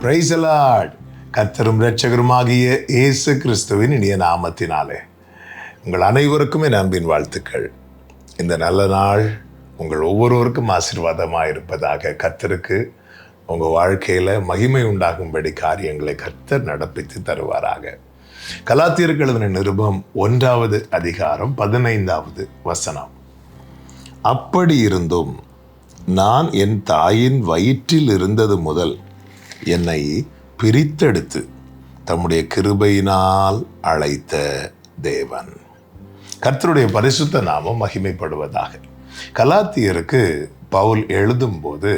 Praise the Lord. கர்த்தரும் இரட்சகருமாகிய இயேசு கிறிஸ்துவின் இனிய நாமத்தினாலே உங்கள் அனைவருக்கும் என் அன்பின் வாழ்த்துக்கள். இந்த நல்ல நாள் உங்கள் ஒவ்வொருவருக்கும் ஆசீர்வாதமாக இருப்பதாக. கர்த்தருக்கு உங்கள் வாழ்க்கையில் மகிமை உண்டாகும்படி காரியங்களை கர்த்தர் நடப்பித்து தருவாராக. கலாத்தியருக்கு எழுதின நிருபம் 1வது அதிகாரம் 15வது வசனம். அப்படி இருந்தும் நான் என் தாயின் வயிற்றில் இருந்தது முதல் என்னை பிரித்தெடுத்து தம்முடைய கிருபையினால் அழைத்த தேவன். கர்த்தருடைய பரிசுத்த நாமம் மகிமைப்படுவதாக. கலாத்தியருக்கு பவுல் எழுதும்போது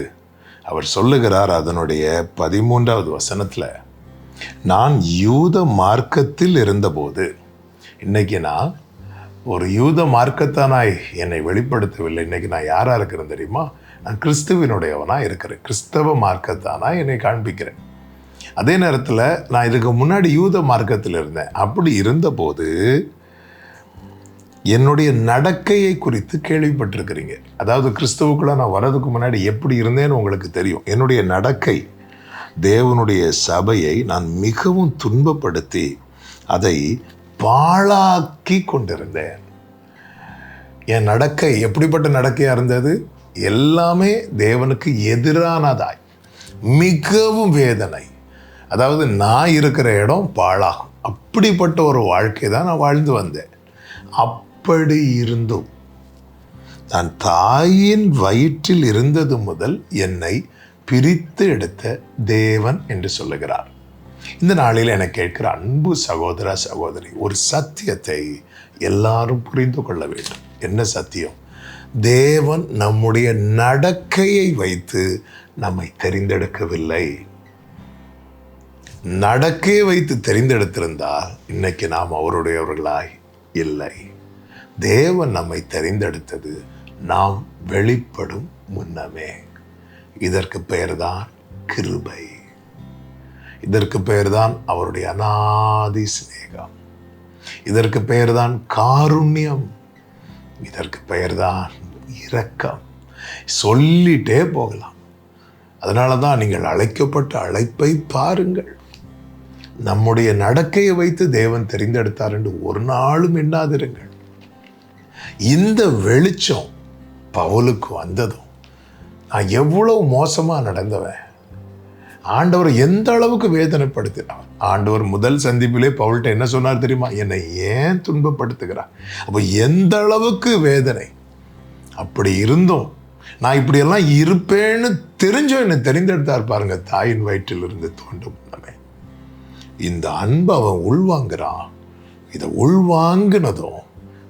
அவர் சொல்லுகிறார், அதனுடைய 13வது வசனத்தில், நான் யூத மார்க்கத்தில் இருந்தபோது, இன்னைக்கு நான் ஒரு யூத மார்க்கத்தானாய் என்னை வெளிப்படுத்தவில்லை. இன்னைக்கு நான் யாரா இருக்கிறேன் தெரியுமா? நான் கிறிஸ்துவினுடையவனாக இருக்கிறேன். கிறிஸ்தவ மார்க்கத்தானாக என்னை காண்பிக்கிறேன். அதே நேரத்தில் நான் இதுக்கு முன்னாடி யூத மார்க்கத்தில் இருந்தேன். அப்படி இருந்தபோது என்னுடைய நடக்கையை குறித்து கேள்விப்பட்டிருக்கிறீங்க. அதாவது கிறிஸ்துவுக்குள்ள நான் வர்றதுக்கு முன்னாடி எப்படி இருந்தேன்னு உங்களுக்கு தெரியும். என்னுடைய நடக்கை, தேவனுடைய சபையை நான் மிகவும் துன்பப்படுத்தி அதை பாழாக்கி கொண்டிருந்தேன். என் நடக்கை எப்படிப்பட்ட நடக்கையாக இருந்தது? எல்லாமே தேவனுக்கு எதிரானதாய், மிகவும் வேதனை. அதாவது நான் இருக்கிற இடம் பாழாகும். அப்படிப்பட்ட ஒரு வாழ்க்கை தான் நான் வாழ்ந்து வந்தேன். அப்படி இருந்தும் நான் தாயின் வயிற்றில் இருந்தது முதல் என்னை பிரித்து எடுத்த தேவன் என்று சொல்லுகிறார். இந்த நாளில் என கேட்கிற அன்பு சகோதர சகோதரி, ஒரு சத்தியத்தை எல்லாரும் புரிந்து கொள்ள வேண்டும். என்ன சத்தியம்? தேவன் நம்முடைய நடக்கையை வைத்து நம்மை தெரிந்தெடுக்கவில்லை. நடக்கையை வைத்து தெரிந்தெடுத்திருந்தால் இன்னைக்கு நாம் அவருடையவர்களாய் இல்லை. தேவன் நம்மை தெரிந்தெடுத்தது நாம் வெளிப்படும் முன்னமே. இதற்கு பெயர்தான் கிருபை. இதற்கு பெயர்தான் அவருடைய அநாதி சிநேகம். இதற்கு பெயர்தான் காருண்யம். இதற்கு பெயர்தான் இரக்கம். சொல்லிட்டே போகலாம். அதனால தான் நீங்கள் அழைக்கப்பட்ட அழைப்பை பாருங்கள். நம்முடைய நடக்கையை வைத்து தேவன் தெரிந்தெடுத்தார் என்று ஒரு நாளும் எண்ணாதிருங்கள். இந்த வெளிச்சம் பவுலுக்கு வந்ததும் நான் எவ்வளவு மோசமாக நடந்தவன், ஆண்டவர் எந்த அளவுக்கு வேதனைப்படுத்தினார். ஆண்டவர் முதல் சந்திப்பிலே பவுல்கிட்ட என்ன சொன்னார் தெரியுமா? என்னை ஏன் துன்பப்படுத்துகிறார்? அப்போ எந்த அளவுக்கு வேதனை. அப்படி இருந்தும் நான் இப்படியெல்லாம் இருப்பேன்னு தெரிஞ்சும் என்னை தெரிந்தெடுத்தார் பாருங்க. தாயின் வயிற்றில் இருந்து தோன்றும் முன்னமே இந்த அன்பு அவன் உள்வாங்குறான். இதை உள்வாங்கினதும்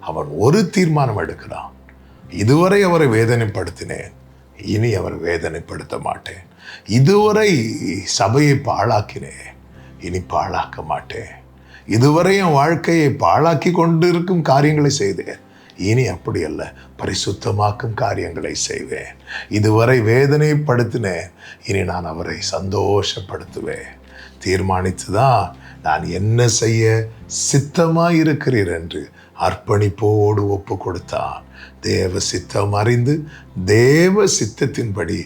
அவன் ஒரு தீர்மானம் எடுக்கிறான். இதுவரை அவரை வேதனைப்படுத்தினேன், இனி அவர் வேதனைப்படுத்த மாட்டேன். இதுவரை சபையை பாழாக்கினேன், இனி பாழாக்க மாட்டேன். இதுவரை என் வாழ்க்கையை பாழாக்கி கொண்டிருக்கும் காரியங்களை செய்தேன், இனி அப்படி அல்ல, பரிசுத்தமாக்கும் காரியங்களை செய்வேன். இதுவரை வேதனைப்படுத்தினேன், இனி நான் அவரை சந்தோஷப்படுத்துவேன். தீர்மானித்துதான் நான் என்ன செய்ய சித்தமாய் இருக்கிறீர் என்று அர்ப்பணிப்போடு ஒப்பு கொடுத்தான். தேவ சித்தம் அறிந்து தேவ சித்தத்தின்படி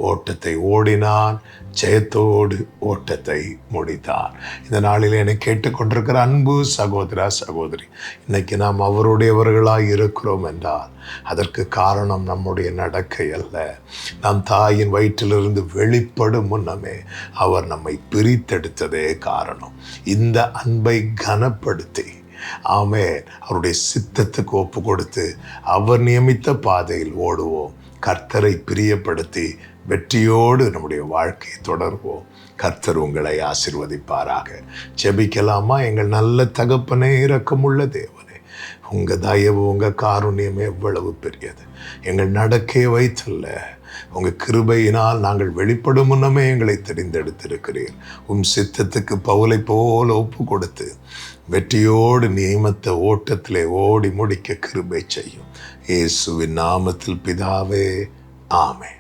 ஓட்டத்தை ஓடினான், ஜெயத்தோடு ஓட்டத்தை முடித்தான். இந்த நாளில் என்னை கேட்டுக்கொண்டிருக்கிற அன்பு சகோதரா சகோதரி, இன்னைக்கு நாம் அவருடையவர்களாய் இருக்கிறோம் என்றால் அதற்கு காரணம் நம்முடைய நடக்கை அல்ல. நாம் தாயின் வயிற்றிலிருந்து வெளிப்படும் முன்னமே அவர் நம்மை பிரித்தெடுத்ததே காரணம். இந்த அன்பை கனப்படுத்தி ஆமென் அவருடைய சித்தத்துக்கு ஒப்பு கொடுத்து அவர் நியமித்த பாதையில் ஓடுவோம். கர்த்தரை பிரியப்படுத்தி வெற்றியோடு நம்முடைய வாழ்க்கையை தொடர்வோம். கர்த்தர் உங்களை ஆசீர்வதிப்பாராக. ஜெபிக்கலாமா? எங்கள் நல்ல தகப்பனே, இரக்கமுள்ள தேவனே, உங்கள் தயவு, உங்கள் காருண்யம் எவ்வளவு பெரியது. எங்கள் நடக்கையை வைத்தல்ல, உங்கள் கிருபையினால் நாங்கள் வெளிப்படும் முன்னமே எங்களை தெரிந்தெடுத்திருக்கிறீர். சித்தத்துக்கு பவுலை போல ஒப்பு கொடுத்து வெற்றியோடு நியமித்த ஓட்டத்திலே ஓடி முடிக்க கிருபை செய்யும். இயேசுவின் நாமத்தில் பிதாவே, ஆமென்.